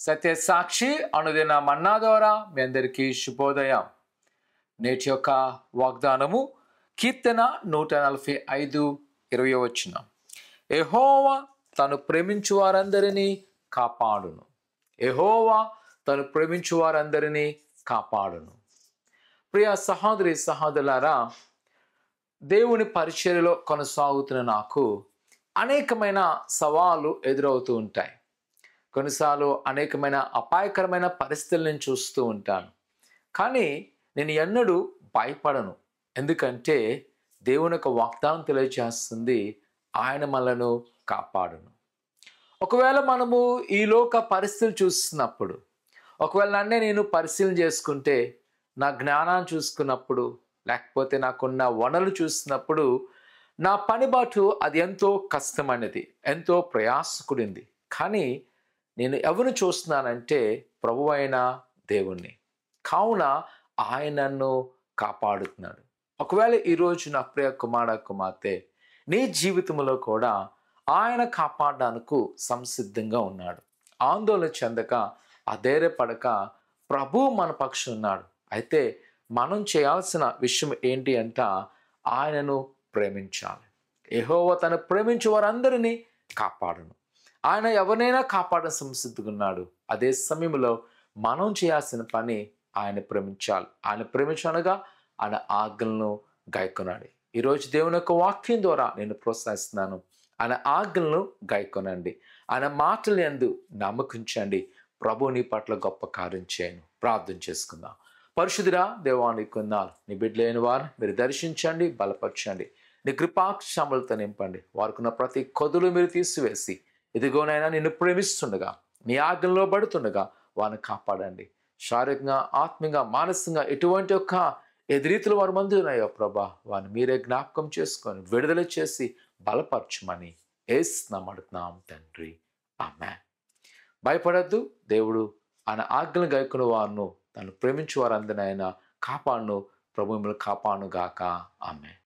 సత్య సాక్షి అనుదిన మన్నా ద్వారా మీ అందరికీ శుభోదయం. నేటి యొక్క వాగ్దానము కీర్తన 145:20. యెహోవా తను ప్రేమించు వారందరినీ కాపాడును. యెహోవా తను ప్రేమించు వారందరినీ కాపాడును. ప్రియ సహోదరి సహోదరులారా, దేవుని పరిచర్యలో కొనసాగుతున్న నాకు అనేకమైన సవాళ్ళు ఎదురవుతూ ఉంటాయి. కొన్నిసార్లు అనేకమైన అపాయకరమైన పరిస్థితులను నేను చూస్తూ ఉంటాను. కానీ నేను ఎన్నడూ భయపడను. ఎందుకంటే దేవుని యొక్క వాగ్దానం తెలియజేస్తుంది, ఆయన మనలను కాపాడును. ఒకవేళ మనము ఈ లోక పరిస్థితులు చూస్తున్నప్పుడు, ఒకవేళ నన్నే నేను పరిశీలన చేసుకుంటే, నా జ్ఞానాన్ని చూసుకున్నప్పుడు, లేకపోతే నాకున్న వనరులు చూస్తున్నప్పుడు, నా పనిబాటు అది ఎంతో కష్టమైనది, ఎంతో ప్రయాసకుడింది. కానీ నేను ఎవరిని చూస్తున్నానంటే ప్రభువైన దేవుణ్ణి. కావున ఆయన నన్ను కాపాడుతున్నాడు. ఒకవేళ ఈరోజు నా ప్రియ కుమార్తె నీ జీవితంలో కూడా ఆయన కాపాడడానికి సంసిద్ధంగా ఉన్నాడు. ఆందోళన చెందక, అధైర్యపడక, ప్రభువు మన పక్షం ఉన్నాడు. అయితే మనం చేయాల్సిన విషయం ఏంటి అంట, ఆయనను ప్రేమించాలి. యెహోవా తను ప్రేమించే వారందరినీ కాపాడును. ఆయన ఎవరినైనా కాపాడని సంసిద్ధంగా ఉన్నాడు. అదే సమయంలో మనం చేయాల్సిన పని ఆయన ప్రేమించాలి. ఆయన ప్రేమించనగా ఆయన ఆజ్ఞలను గాయకొనాలి. ఈరోజు దేవుని యొక్క వాక్యం ద్వారా నేను ప్రోత్సహిస్తున్నాను. ఆయన ఆజ్ఞలను గాయకొనండి. ఆయన మాటలు యందు నమ్మకించండి. ప్రభు నీ పట్ల గొప్ప కార్యం చేయను. ప్రార్థన చేసుకుందాం. పరిశుద్ధుడా దేవానికి కొందాలు. నీ బిడ్డలైన వారు మీరు దర్శించండి, బలపరచండి. నీ కృపాక్షములతో నింపండి. వారికున్న ప్రతి కొదులు మీరు తీసివేసి, ఇదిగోనైనా నిన్ను ప్రేమిస్తుండగా, నీ ఆజ్ఞలో పడుతుండగా వారిని కాపాడండి. శారీరకంగా, ఆత్మీయంగా, మానసికంగా ఎటువంటి యొక్క ఎదురీతులు వారి మందు ఉన్నాయో ప్రభా, వారిని మీరే జ్ఞాపకం చేసుకొని విడుదల చేసి బలపరచమని యేసునామమున అడుగుతున్నాం తండ్రి, ఆమేన్. భయపడద్దు. దేవుడు ఆయన ఆజ్ఞలు గైకొన్న వారిను, తను ప్రేమించే వారందరినీ ఆయన కాపాడును. ప్రభు మిమ్మల్ని కాపాడును గాక. ఆమేన్.